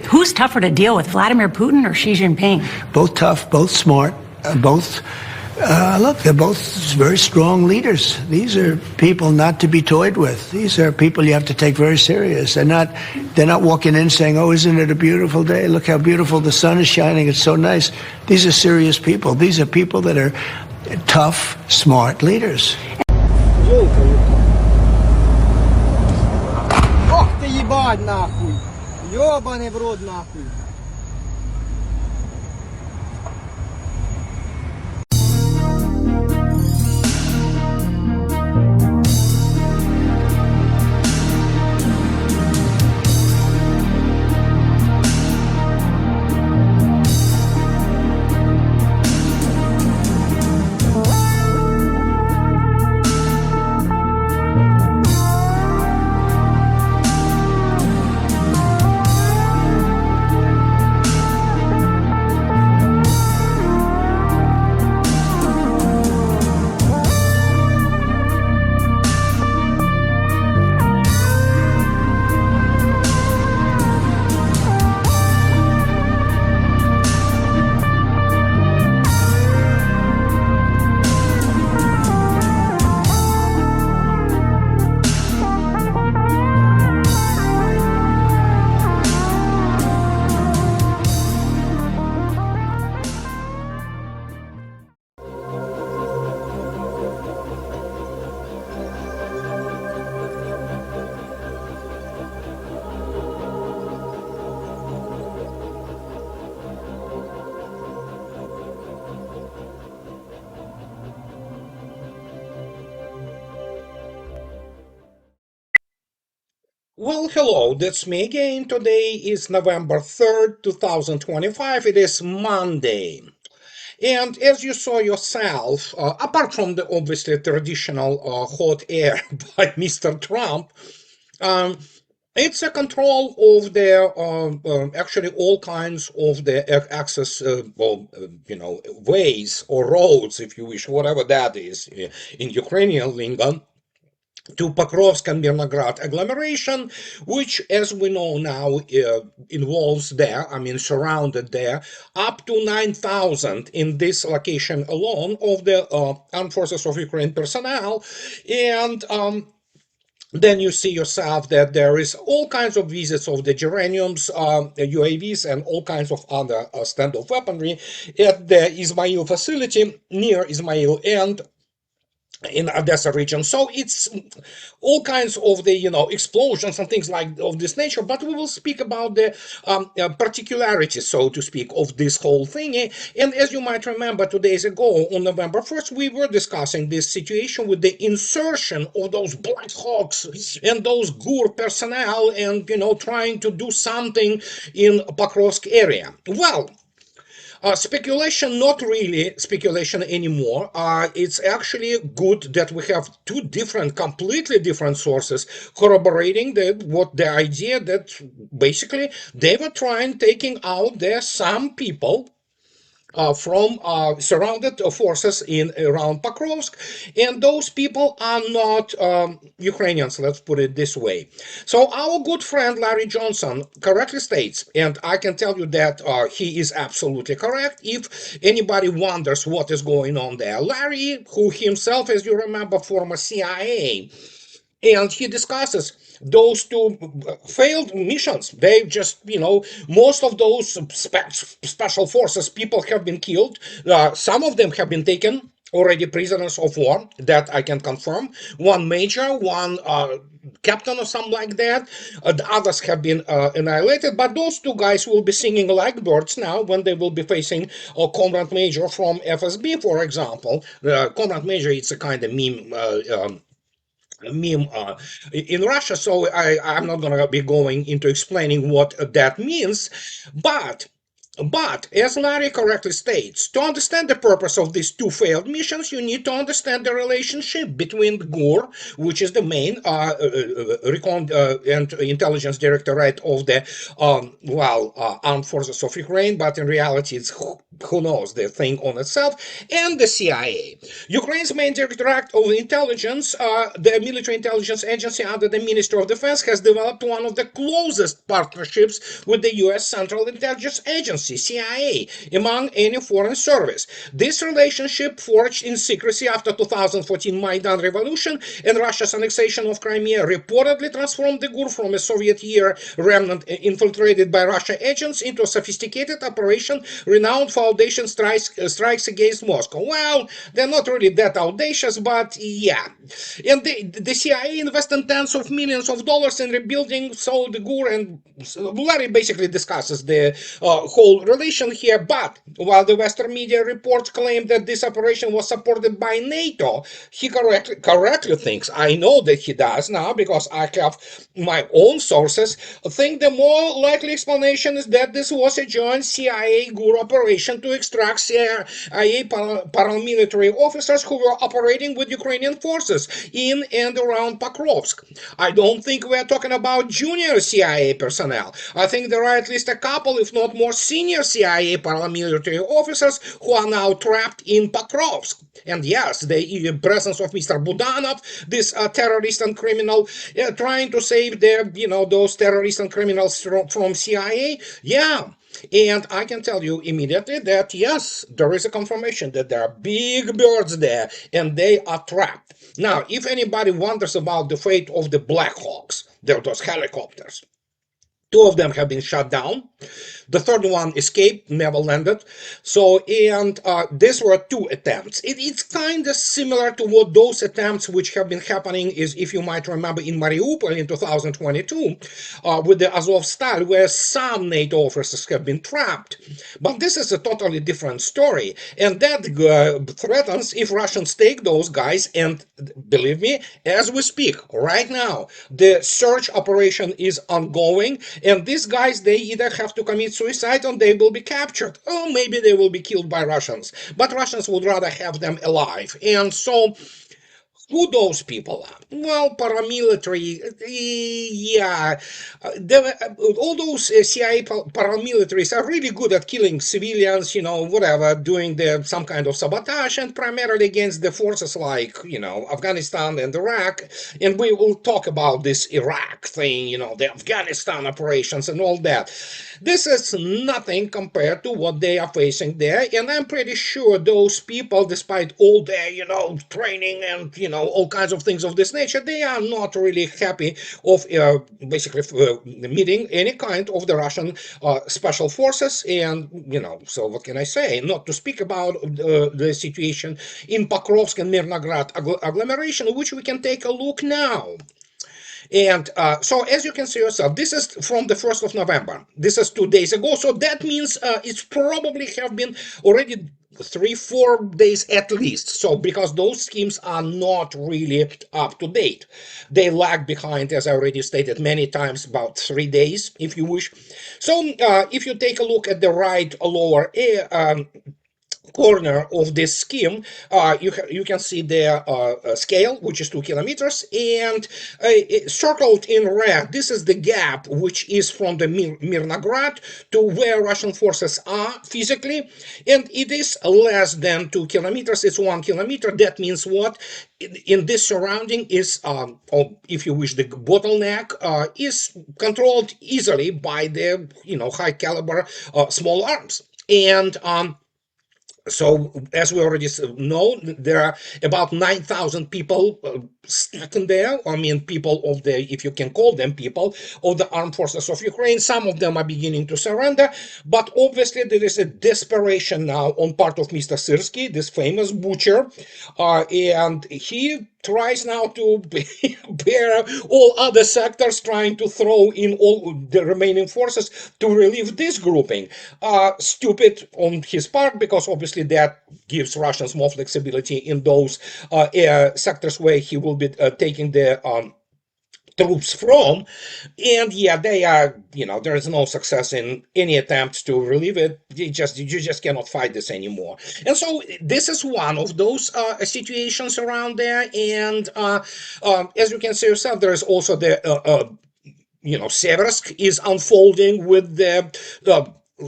Who's tougher to deal with, Vladimir Putin or Xi Jinping? Both tough, both smart, both. Look, they're both very strong leaders. These are people not to be toyed with. These are people you have to take very serious. They're not walking in saying, "Oh, isn't it a beautiful day? Look how beautiful the sun is shining. It's so nice." These are serious people. These are people that are tough, smart leaders. Ох ты ебать нахуй! Ёбаный в рот нахуй! Well, hello, that's me again. Today is November 3rd, 2025. It is Monday. And as you saw yourself, apart from the obviously traditional hot air by Mr. Trump, um, it's a control of the actually all kinds of the access, ways or roads, if you wish, whatever that is in Ukrainian lingo, to Pokrovsk and Mirnograd agglomeration, which, as we know now, involves there, surrounded there, up to 9,000 in this location alone of the Armed Forces of Ukraine personnel. And then you see yourself that there is all kinds of visits of the geraniums, UAVs, and all kinds of other standoff weaponry at the Ismail facility near Ismail and in Odessa region. So it's all kinds of the explosions and things like of this nature. But we will speak about the particularities, so to speak, of this whole thing. And as you might remember, 2 days ago on November 1st, we were discussing this situation with the insertion of those Black Hawks and those GUR personnel, and trying to do something in Pokrovsk area. Well, speculation, not really speculation anymore. It's actually good that we have two completely different sources corroborating the idea that basically they were taking out there some people from surrounded forces in around Pokrovsk, and those people are not Ukrainians, let's put it this way. So our good friend Larry Johnson correctly states, and I can tell you that he is absolutely correct if anybody wonders what is going on there. Larry, who himself, as you remember, former CIA, and he discusses those two failed missions. They just, most of those special forces people have been killed. Some of them have been taken already prisoners of war, that I can confirm. One major, one captain or something like that. The others have been annihilated, but those two guys will be singing like birds now when they will be facing a comrade major from FSB, for example. Comrade major, it's a kind of meme in Russia, so I'm not going to be going into explaining what that means, but But, as Larry correctly states, to understand the purpose of these two failed missions, you need to understand the relationship between GUR, which is the main recon and intelligence directorate of the, armed forces of Ukraine, but in reality, it's who knows the thing on itself, and the CIA. Ukraine's main directorate of intelligence, the military intelligence agency under the Ministry of Defense, has developed one of the closest partnerships with the U.S. Central Intelligence Agency, CIA, among any foreign service. This relationship, forged in secrecy after 2014 Maidan revolution and Russia's annexation of Crimea, reportedly transformed the GUR from a Soviet-era remnant infiltrated by Russia agents into a sophisticated operation renowned for audacious strikes against Moscow. Well, they're not really that audacious, but yeah. And the CIA invested tens of millions of dollars in rebuilding so the GUR, and Larry basically discusses the whole relation here. But while the Western media reports claim that this operation was supported by NATO, he correctly thinks, I know that he does now because I have my own sources, think the more likely explanation is that this was a joint CIA GUR operation to extract CIA paramilitary officers who were operating with Ukrainian forces in and around Pokrovsk. I don't think we're talking about junior CIA personnel. I think there are at least a couple, if not more, senior CIA paramilitary officers who are now trapped in Pokrovsk. And yes, the presence of Mr. Budanov, this terrorist and criminal, trying to save those terrorists and criminals from CIA, yeah. And I can tell you immediately that yes, there is a confirmation that there are big birds there and they are trapped. Now, if anybody wonders about the fate of the Black Hawks, those helicopters, two of them have been shot down. The third one escaped, never landed. So, and these were two attempts. It's kind of similar to what those attempts which have been happening is, if you might remember, in Mariupol in 2022 with the Azovstal, where some NATO officers have been trapped. But this is a totally different story. And that threatens if Russians take those guys, and believe me, as we speak, right now, the search operation is ongoing, and these guys, they either have to commit suicide or they will be captured, or maybe they will be killed by Russians. But Russians would rather have them alive. And so who those people are? Well, paramilitary, yeah. All those CIA paramilitaries are really good at killing civilians, whatever, doing some kind of sabotage, and primarily against the forces like, Afghanistan and Iraq. And we will talk about this Iraq thing, the Afghanistan operations and all that. This is nothing compared to what they are facing there, and I'm pretty sure those people, despite all their, training and, all kinds of things of this nature, they are not really happy of basically meeting any kind of the Russian special forces, and, so what can I say? Not to speak about the situation in Pokrovsk and Mirnograd agglomeration, which we can take a look now. And so, as you can see yourself, this is from the 1st of November. This is 2 days ago. So that means it's probably have been already 3-4 days at least. So because those schemes are not really up to date, they lag behind, as I already stated many times, about 3 days, if you wish. So if you take a look at the right lower corner of this scheme, you can see the scale, which is 2 kilometers, and circled in red, this is the gap which is from the Mirnograd to where Russian forces are physically, and it is less than 2 kilometers, it's 1 kilometer. That means what? In this surrounding is, or if you wish, the bottleneck is controlled easily by the high caliber small arms. And so, as we already know, there are about 9,000 people stuck in there. I mean, people of the, if you can call them people, of the armed forces of Ukraine. Some of them are beginning to surrender, but obviously there is a desperation now on part of Mr. Syrsky, this famous butcher, and he tries now to bear all other sectors, trying to throw in all the remaining forces to relieve this grouping. Stupid on his part, because obviously that gives Russians more flexibility in those sectors where he will be taking the troops from. And yeah, they are, there is no success in any attempts to relieve it. You just cannot fight this anymore. And so this is one of those situations around there. And as you can see yourself, there is also the Seversk is unfolding with the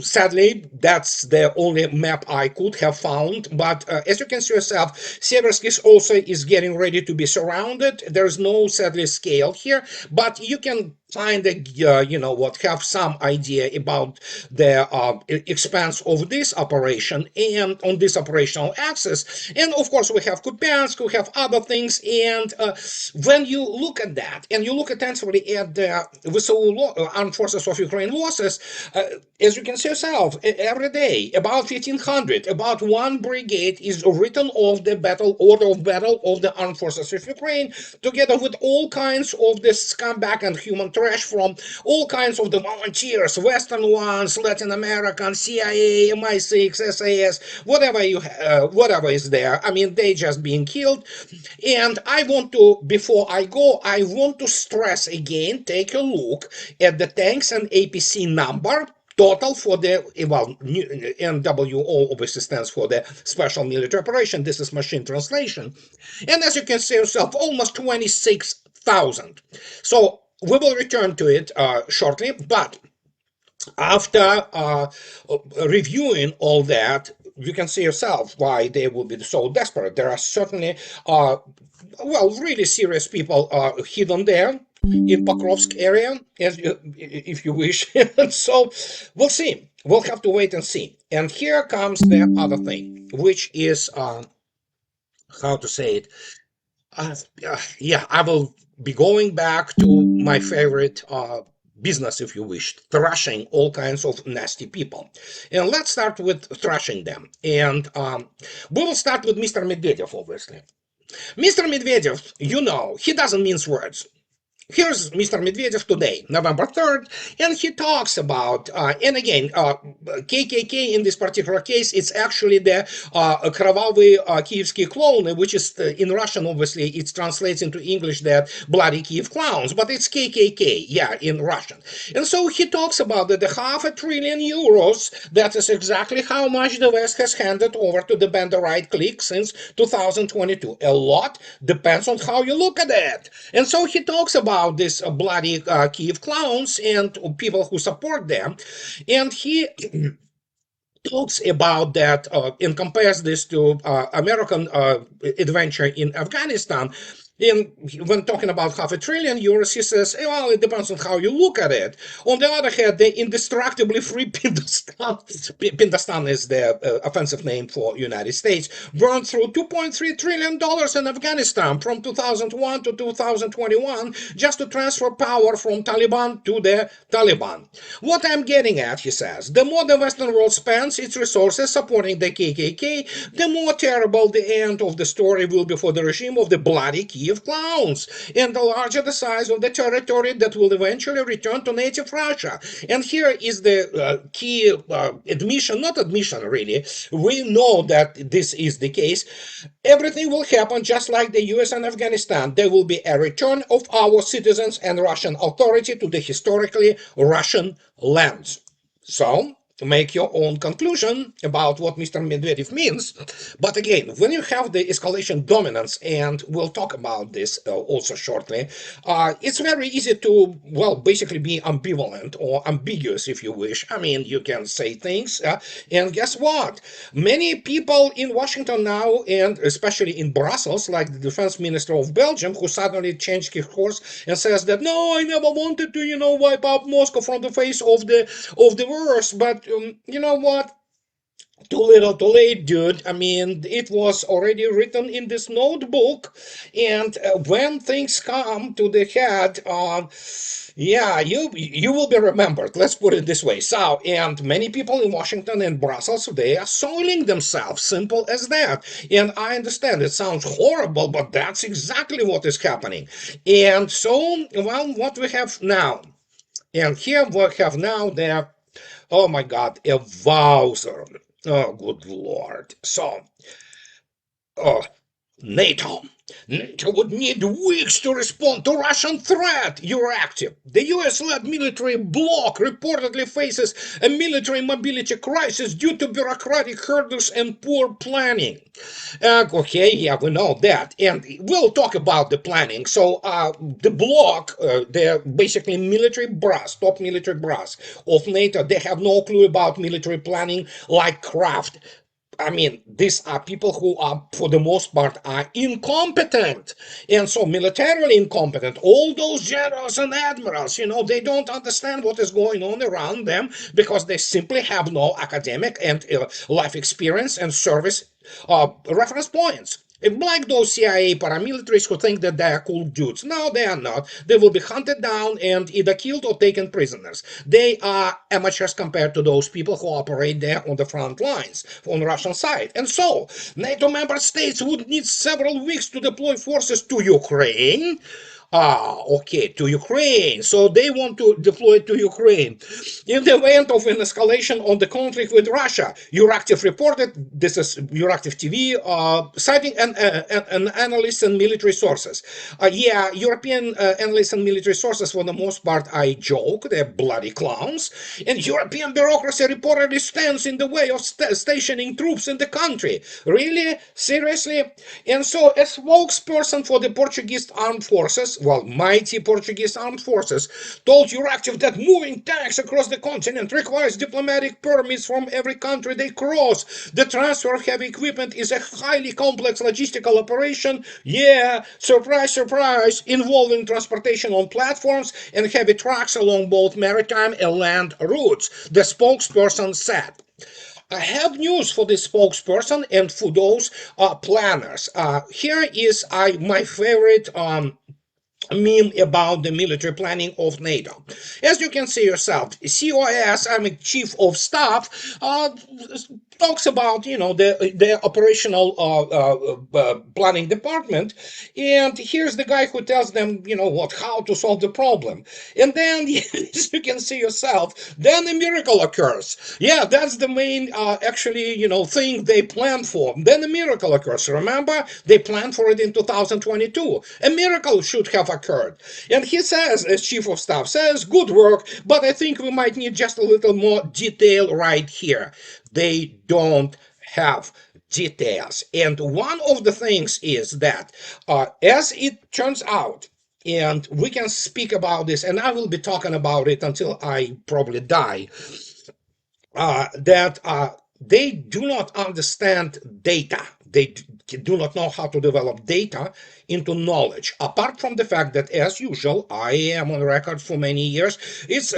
sadly, that's the only map I could have found. But as you can see yourself, Seversk is getting ready to be surrounded. There's no sadly scale here, but you can find have some idea about the expanse of this operation and on this operational axis. And of course, we have Kupiansk, we have other things. And when you look at that and you look attentively at the armed forces of Ukraine losses, as you can see yourself, every day about 1,500, about one brigade is written off the order of battle of the armed forces of Ukraine, together with all kinds of the scumbag and human trash from all kinds of the volunteers, Western ones, Latin American, CIA, MI6, SAS, whatever is there. I mean, they just being killed. And before I go, I want to stress again, take a look at the tanks and APC number total for the, NWO obviously stands for the Special Military Operation. This is machine translation. And as you can see yourself, almost 26,000. So we will return to it shortly, but after reviewing all that, you can see yourself why they will be so desperate. There are certainly, really serious people hidden there in Pokrovsk area, if you wish. And so we'll see. We'll have to wait and see. And here comes the other thing, which is, how to say it, I will be going back to my favorite business, if you wish, thrashing all kinds of nasty people. And let's start with thrashing them. And we will start with Mr. Medvedev, obviously. Mr. Medvedev, he doesn't mince words. Here's Mr. Medvedev today, November 3rd, and he talks about, and again, KKK in this particular case, it's actually the Kровавый Kievsky clone, which is in Russian, obviously, it translates into English that bloody Kiev clowns, but it's KKK, in Russian. And so he talks about that the €500 billion, that is exactly how much the West has handed over to the Banderite clique since 2022. A lot depends on how you look at it. And so he talks about these bloody Kiev clowns and people who support them, and he talks about that and compares this to American adventure in Afghanistan. And when talking about €500 billion, he says, well, it depends on how you look at it. On the other hand, the indestructibly free Pindostan is the offensive name for United States, burned through $2.3 trillion in Afghanistan from 2001 to 2021 just to transfer power from Taliban to the Taliban. What I'm getting at, he says, the more the Western world spends its resources supporting the KKK, the more terrible the end of the story will be for the regime of the bloody Kiev clowns, and the larger the size of the territory that will eventually return to native Russia. And here is the key admission, not admission really, we know that this is the case. Everything will happen just like the US and Afghanistan. There will be a return of our citizens and Russian authority to the historically Russian lands. So, make your own conclusion about what Mr. Medvedev means. But again, when you have the escalation dominance, and we'll talk about this also shortly, it's very easy to, basically be ambivalent or ambiguous, if you wish. I mean, you can say things, and guess what? Many people in Washington now, and especially in Brussels, like the defense minister of Belgium, who suddenly changed his course and says that, no, I never wanted to, wipe out Moscow from the face of the earth, but you know what? Too little, too late, dude. I mean, it was already written in this notebook, and when things come to the head, you will be remembered. Let's put it this way. So, and many people in Washington and Brussels, they are soiling themselves. Simple as that. And I understand it sounds horrible, but that's exactly what is happening. And so, what we have now, and here we have now the. Oh my God, a Wowzer. Oh, good Lord. So, NATO. NATO would need weeks to respond to Russian threat. You're active. The US-led military bloc reportedly faces a military mobility crisis due to bureaucratic hurdles and poor planning. Okay, yeah, we know that. And we'll talk about the planning. So the bloc, they're basically military brass, top military brass of NATO. They have no clue about military planning like Kraft. I mean, these are people who are, for the most part, are incompetent. And so militarily incompetent. All those generals and admirals, they don't understand what is going on around them because they simply have no academic and life experience and service reference points. Like those CIA paramilitaries who think that they are cool dudes. No, they are not. They will be hunted down and either killed or taken prisoners. They are amateurs compared to those people who operate there on the front lines on the Russian side. And so, NATO member states would need several weeks to deploy forces to Ukraine. Okay, to Ukraine. So they want to deploy it to Ukraine. In the event of an escalation on the conflict with Russia, Euractiv reported, this is Euractiv TV, citing an analyst and military sources. Yeah, European analysts and military sources, for the most part, I joke, they're bloody clowns. And European bureaucracy reportedly stands in the way of stationing troops in the country. Really? Seriously? And so a spokesperson for the Portuguese armed forces, well, mighty Portuguese armed forces, told Euractiv that moving tanks across the continent requires diplomatic permits from every country they cross. The transfer of heavy equipment is a highly complex logistical operation, yeah, surprise, surprise, involving transportation on platforms and heavy trucks along both maritime and land routes, the spokesperson said. I have news for this spokesperson and for those planners. Here is my favorite meme about the military planning of NATO. As you can see yourself, COS, I'm a chief of staff, talks about, the operational planning department, and here's the guy who tells them, how to solve the problem. And then, as you can see yourself, then a miracle occurs. Yeah, that's the main, thing they planned for. Then a miracle occurs. Remember, they planned for it in 2022. A miracle should have occurred. And he says, as chief of staff says, good work, but I think we might need just a little more detail right here. They don't have details. And one of the things is that, as it turns out, and we can speak about this, and I will be talking about it until I probably die, that they do not understand data. They do not know how to develop data into knowledge. Apart from the fact that, as usual, I am on record for many years, it's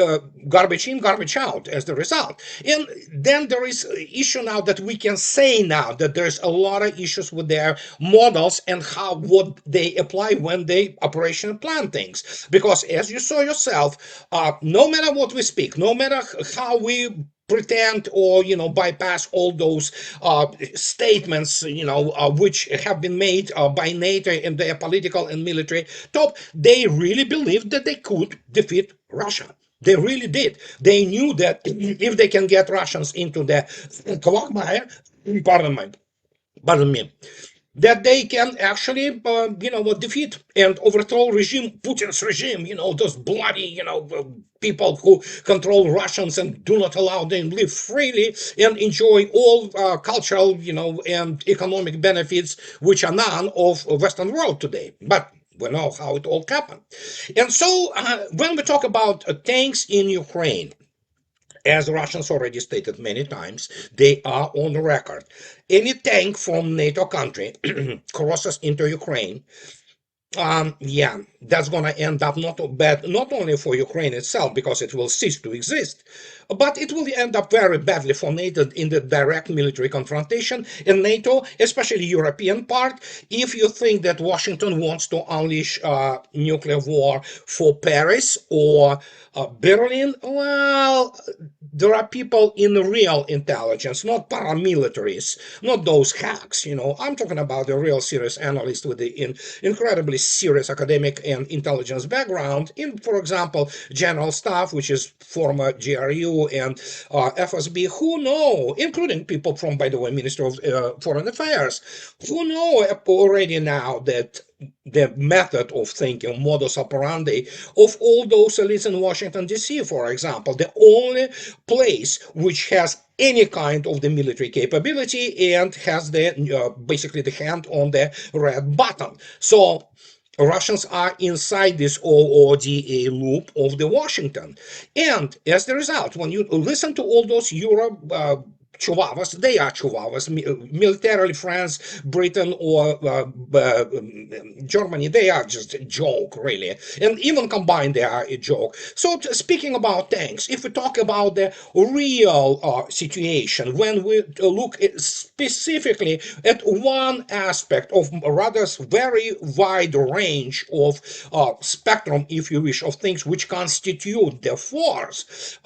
garbage in, garbage out as the result. And then there is an issue now that we can say now that there's a lot of issues with their models and what they apply when they operation plan things. Because as you saw yourself, no matter what we speak, no matter how we pretend or bypass all those statements which have been made by NATO and their political and military top, they really believed that they could defeat Russia. They really did. They knew that if they can get Russians into the quagmire, pardon me, that they can actually, defeat and overthrow Putin's regime, those bloody, people who control Russians and do not allow them to live freely and enjoy all cultural, and economic benefits, which are none of Western world today. But we know how it all happened. And so when we talk about tanks in Ukraine, as the Russians already stated many times, they are on record. Any tank from NATO country crosses into Ukraine, that's going to end up not bad, not only for Ukraine itself, because it will cease to exist, but it will end up very badly for NATO in the direct military confrontation. And NATO, especially European part, if you think that Washington wants to unleash nuclear war for Paris or Berlin, well, there are people in real intelligence, not paramilitaries, not those hacks. I'm talking about a real serious analyst with the incredibly serious academic and intelligence background in, for example, General Staff, which is former GRU GRU and FSB, who know, including people from, by the way, Ministry of Foreign Affairs, who know already now that the method of thinking, modus operandi of all those elites in Washington, D.C., for example, the only place which has any kind of the military capability and has the basically the hand on the red button. So Russians are inside this OODA loop of the Washington. And as a result, when you listen to all those Europe Chihuahuas, they are Chihuahuas, militarily France, Britain, or Germany, they are just a joke, really. And even combined, they are a joke. So speaking about tanks, if we talk about the real situation, when we look specifically at one aspect of rather very wide range of spectrum, if you wish, of things which constitute the force,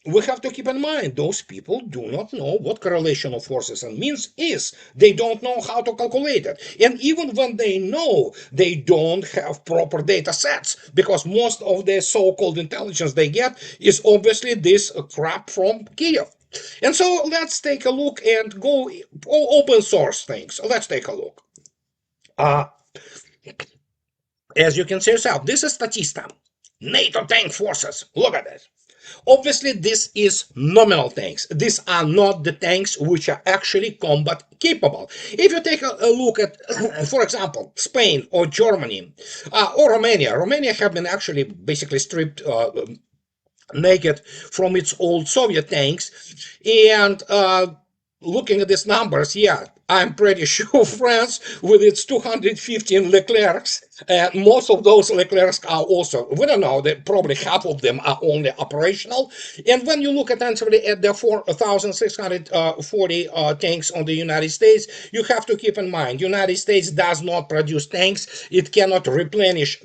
we have to keep in mind those people do not know what correlation of forces and means is. They don't know how to calculate it. And even when they know, they don't have proper data sets, because most of the so-called intelligence they get is obviously this crap from Kiev. And so let's take a look and go open source things. Let's take a look. As you can see yourself, this is Statista. NATO tank forces. Look at it. Obviously, this is nominal tanks. These are not the tanks which are actually combat capable. If you take a look at, for example, Spain or Germany or Romania, Romania have been actually basically stripped naked from its old Soviet tanks, and looking at these numbers, yeah, I'm pretty sure France, with its 215 Leclercs, and most of those Leclercs are also, we don't know, probably half of them are only operational. And when you look attentively at the 4,640 tanks on the United States, you have to keep in mind, United States does not produce tanks. It cannot replenish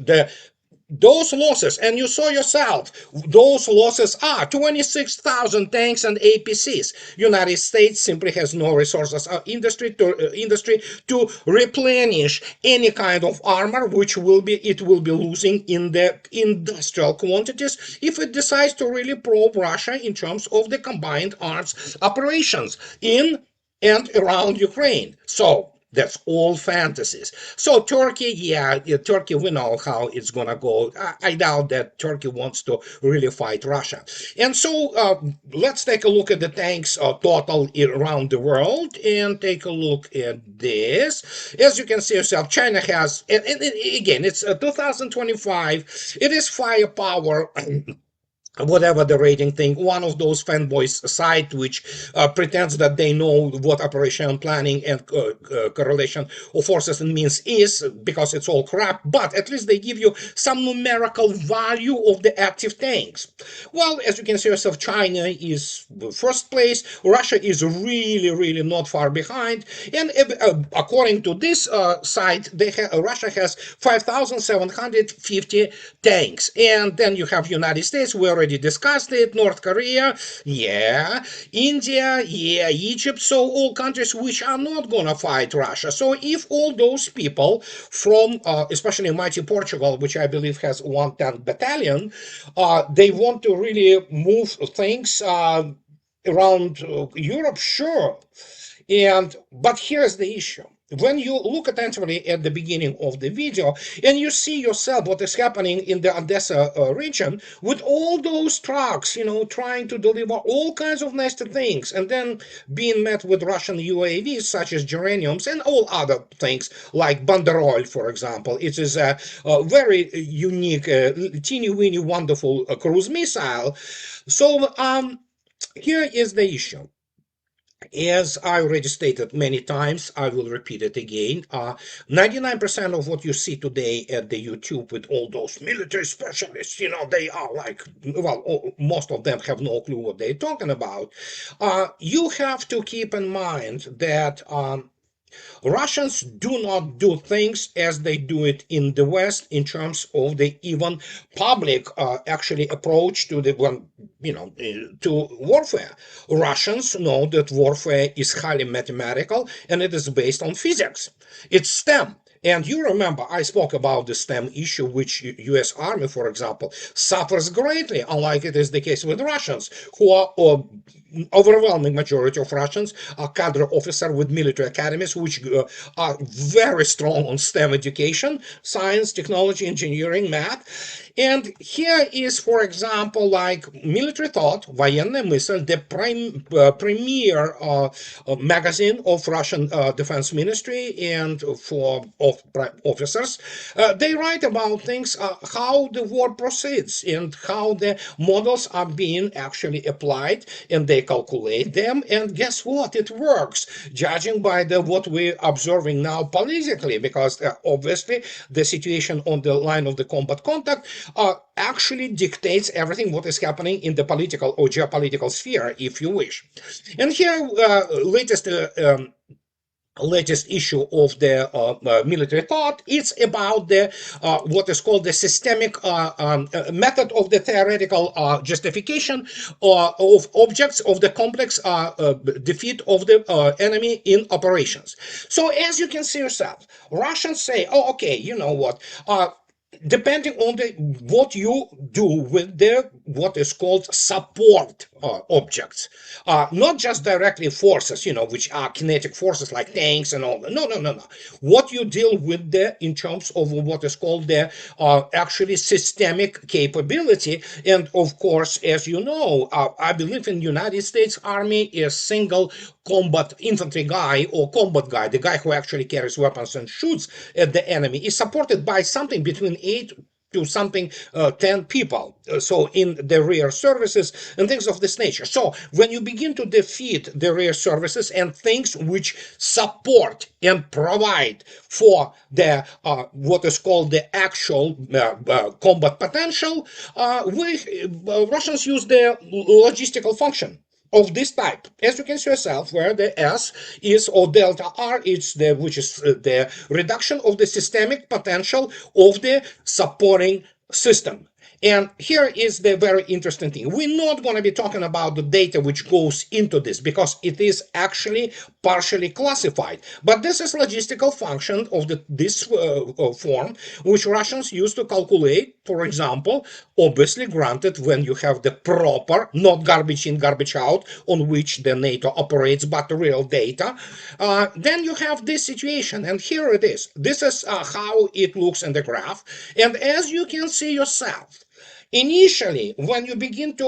those losses, and you saw yourself, those losses are 26,000 tanks and APCs. United States simply has no resources or industry to replenish any kind of armor, which it will be losing in the industrial quantities if it decides to really probe Russia in terms of the combined arms operations in and around Ukraine. So that's all fantasies. So Turkey, yeah, Turkey, we know how it's going to go. I doubt that Turkey wants to really fight Russia. And so let's take a look at the tanks total around the world and take a look at this. As you can see yourself, China has, and again, it's 2025. It is firepower. Whatever the rating thing, one of those fanboys site which pretends that they know what operational planning and correlation of forces and means is, because it's all crap, but at least they give you some numerical value of the active tanks. Well, as you can see yourself, China is first place, Russia is really not far behind, and according to this site, Russia has 5,750 tanks, and then you have United States, we already discussed it, North Korea, yeah, India, yeah, Egypt, so all countries which are not gonna fight Russia. So if all those people from, especially mighty Portugal, which I believe has 110 battalion, they want to really move things around Europe, sure. But here's the issue. When you look attentively at the beginning of the video and you see yourself what is happening in the Odessa region with all those trucks, trying to deliver all kinds of nasty things and then being met with Russian UAVs such as geraniums and all other things like Banderol, for example. It is a very unique, teeny-weeny, wonderful cruise missile. So here is the issue. As I already stated many times, I will repeat it again. 99% of what you see today at the YouTube with all those military specialists, they are like, well, most of them have no clue what they're talking about. You have to keep in mind that Russians do not do things as they do it in the West in terms of the even public actually approach to to warfare. Russians know that warfare is highly mathematical and it is based on physics. It's STEM. And you remember, I spoke about the STEM issue, which U.S. Army, for example, suffers greatly, unlike it is the case with Russians, who are overwhelming majority of Russians are cadre officers with military academies, which are very strong on STEM education, science, technology, engineering, math. And here is, for example, like Military Thought, Военная мысль, the premier magazine of Russian Defense Ministry and for officers. They write about things, how the war proceeds and how the models are being actually applied, and they calculate them. And guess what? It works, judging by what we're observing now politically, because obviously the situation on the line of the combat contact actually dictates everything what is happening in the political or geopolitical sphere, if you wish. And here, latest issue of the Military Thought, it's about the what is called the systemic method of the theoretical justification of objects of the complex defeat of the enemy in operations. So as you can see yourself, Russians say, oh, okay, you know what, depending on what you do with the what is called support objects, not just directly forces, which are kinetic forces like tanks and all that. No. What you deal with in terms of what is called the actually systemic capability. And of course, as you know, I believe in United States Army, a single combat infantry guy or combat guy, the guy who actually carries weapons and shoots at the enemy, is supported by something between 8 to something 10 people, so in the rear services and things of this nature. So when you begin to defeat the rear services and things which support and provide for the what is called the actual combat potential, Russians use the logistical function of this type, as you can see yourself, where the S is, or delta R, which is the reduction of the systemic potential of the supporting system. And here is the very interesting thing. We're not going to be talking about the data which goes into this, because it is actually partially classified. But this is logistical function of this form, which Russians use to calculate, for example, obviously granted when you have the proper, not garbage in, garbage out, on which the NATO operates, but real data. Then you have this situation, and here it is. This is how it looks in the graph. And as you can see yourself, initially, when you begin to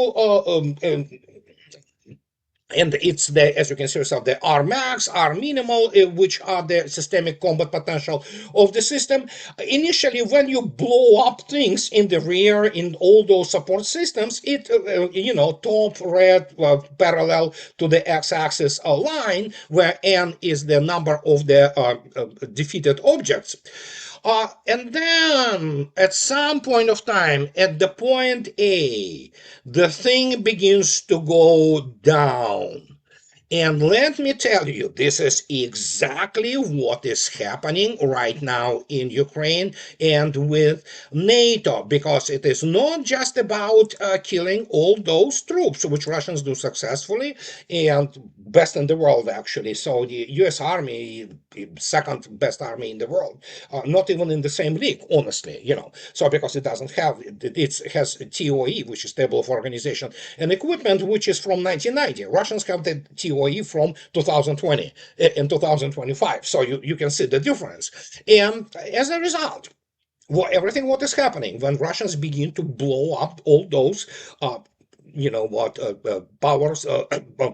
and it's as you can see yourself, the R max, R minimal, which are the systemic combat potential of the system. Initially, when you blow up things in the rear in all those support systems, it, top red parallel to the x-axis line, where N is the number of the defeated objects. And then at some point of time, at the point A, the thing begins to go down. And let me tell you, this is exactly what is happening right now in Ukraine and with NATO, because it is not just about killing all those troops, which Russians do successfully and best in the world, actually. So the U.S. Army, second best army in the world, not even in the same league, honestly, So because it doesn't have, it has TOE, which is Table of Organization and Equipment, which is from 1990. Russians have the TOE from 2020 and 2025. So you can see the difference. And as a result, everything what is happening when Russians begin to blow up all those, powers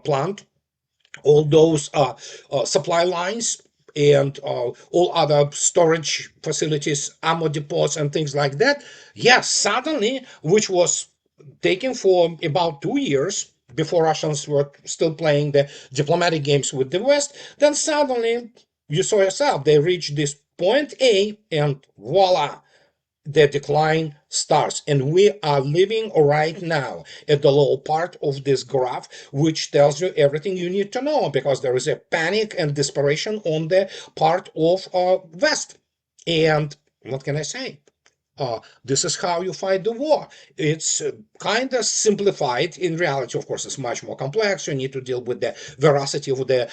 plant, all those supply lines, and all other storage facilities, ammo depots, and things like that. Yes, suddenly, which was taken for about 2 years before Russians were still playing the diplomatic games with the West, then suddenly, you saw yourself, they reached this point A, and voila, the decline starts. And we are living right now at the low part of this graph, which tells you everything you need to know, because there is a panic and desperation on the part of West. And what can I say? This is how you fight the war. It's kind of simplified. In reality, of course, it's much more complex. You need to deal with the veracity of the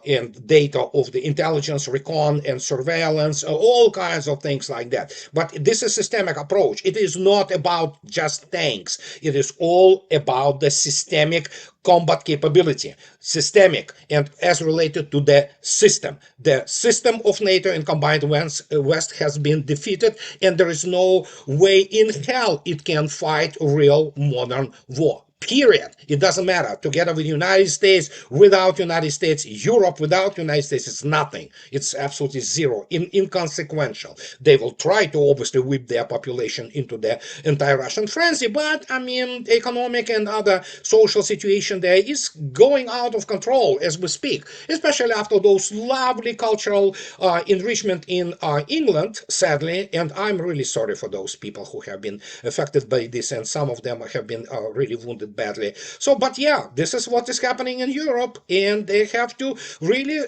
and data of the intelligence, recon, and surveillance, all kinds of things like that. But this is a systemic approach. It is not about just tanks. It is all about the systemic combat capability, systemic, and as related to the system. The system of NATO and combined West has been defeated, and there is no way in hell it can fight real modern war. Period. It doesn't matter. Together with the United States, without United States, Europe without United States, it's nothing. It's absolutely zero, inconsequential. They will try to obviously whip their population into the anti-Russian frenzy, but I mean, economic and other social situation there is going out of control as we speak, especially after those lovely cultural enrichment in England, sadly, and I'm really sorry for those people who have been affected by this, and some of them have been really wounded badly. So, but yeah, this is what is happening in Europe, and they have to really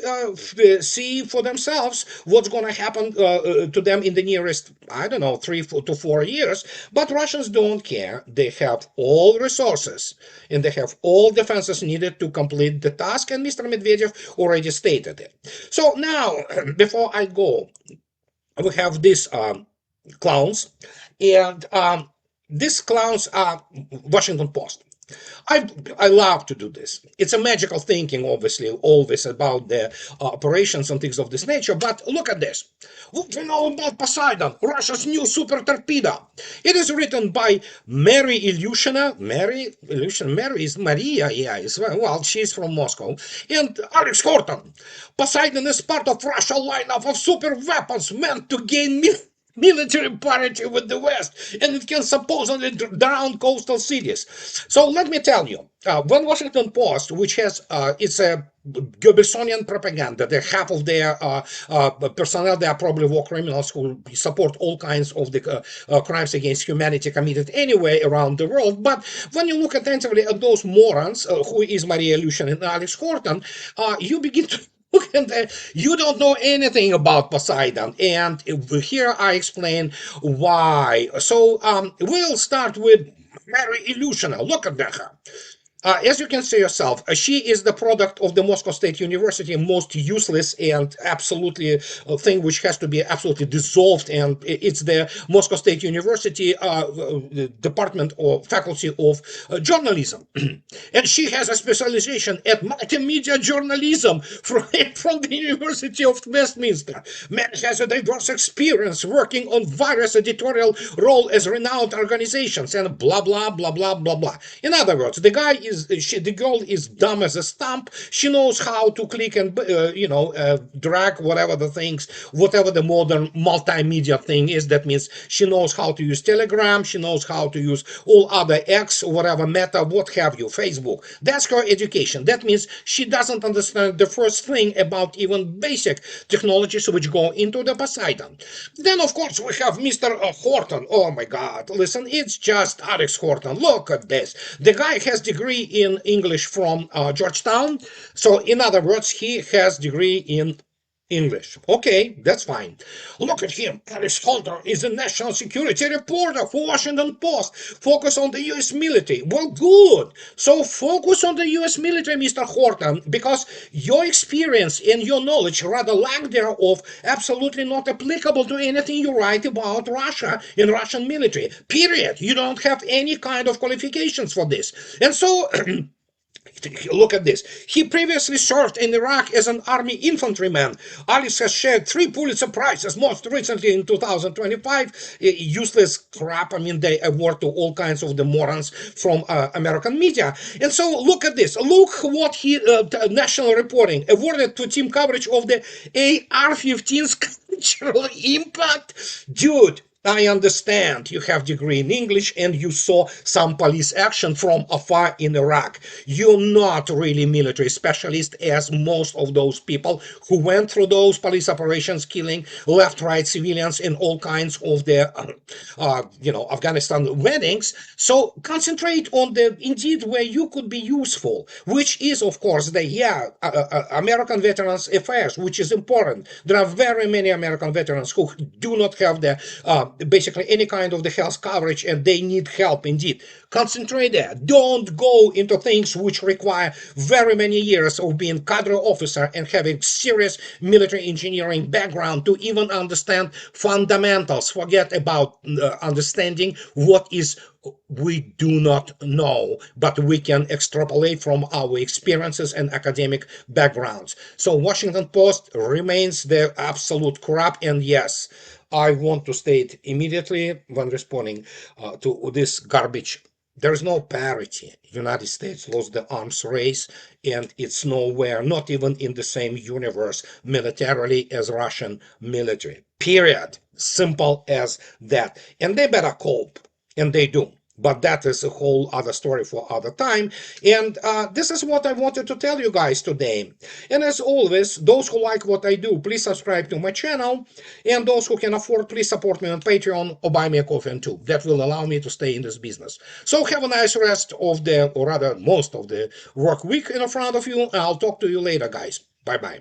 see for themselves what's going to happen to them in the nearest, I don't know, to 4 years. But Russians don't care. They have all resources, and they have all defenses needed to complete the task, and Mr. Medvedev already stated it. So now, before I go, we have these clowns, and these clowns are Washington Post. I love to do this. It's a magical thinking, obviously, always about the operations and things of this nature. But look at this. What do you know about Poseidon, Russia's new super torpedo? It is written by Mary Ilyushina. Mary is Maria, yeah, well, she's from Moscow. And Alex Horton. Poseidon is part of Russia's lineup of super weapons meant to gain military parity with the West, and it can supposedly drown coastal cities. So let me tell you, when Washington Post, which has it's a Goebbelsonian propaganda, the half of their personnel, they are probably war criminals who support all kinds of the crimes against humanity committed anywhere around the world. But when you look attentively at those morons, who is Maria Ilyushin and Alex Horton, you begin to and you don't know anything about Poseidon, and here I explain why. So we'll start with Mary Ilyushina. Look at her. As you can see yourself, she is the product of the Moscow State University, most useless and absolutely thing which has to be absolutely dissolved. And it's the Moscow State University Department or Faculty of Journalism. And she has a specialization at multimedia journalism from the University of Westminster. Man has a diverse experience working on various editorial roles as renowned organizations and blah, blah, blah, blah, blah, blah. In other words, the girl is dumb as a stump. She knows how to click and drag whatever the modern multimedia thing is. That means she knows how to use Telegram. She knows how to use all other X, whatever, Meta, what have you, Facebook. That's her education. That means she doesn't understand the first thing about even basic technologies which go into the Poseidon. Then, of course, we have Mr. Horton. Oh my God! Listen, it's just Alex Horton. Look at this. The guy has degree in English from Georgetown. So, in other words, he has degree in English. Okay, that's fine. Look at him. Alex Horton is a national security reporter for Washington Post. Focus on the U.S. military. Well, good. So focus on the U.S. military, Mr. Horton, because your experience and your knowledge, rather lack thereof, absolutely not applicable to anything you write about Russia and Russian military. Period. You don't have any kind of qualifications for this. And so look at this. He previously served in Iraq as an army infantryman. Alex has shared 3 Pulitzer Prizes, most recently in 2025. Useless crap. I mean, they award to all kinds of the morons from American media. And so look at this. Look what he, national reporting, awarded to team coverage of the AR-15's cultural impact. Dude, I understand you have degree in English and you saw some police action from afar in Iraq. You're not really military specialist, as most of those people who went through those police operations, killing left, right civilians in all kinds of their, Afghanistan weddings. So concentrate on the indeed where you could be useful, which is, of course, American Veterans Affairs, which is important. There are very many American veterans who do not have the basically any kind of the health coverage, and they need help indeed. Concentrate there. Don't go into things which require very many years of being cadre officer and having serious military engineering background to even understand fundamentals. Forget about understanding what is we do not know, but we can extrapolate from our experiences and academic backgrounds. So Washington Post remains the absolute crap, and yes, I want to state immediately when responding to this garbage, there is no parity. United States lost the arms race, and it's nowhere, not even in the same universe militarily as Russian military. Period. Simple as that. And they better cope, and they do. But that is a whole other story for other time. And this is what I wanted to tell you guys today. And as always, those who like what I do, please subscribe to my channel. And those who can afford, please support me on Patreon or buy me a coffee and two. That will allow me to stay in this business. So have a nice rest of the, or rather most of the work week in front of you. I'll talk to you later, guys. Bye-bye.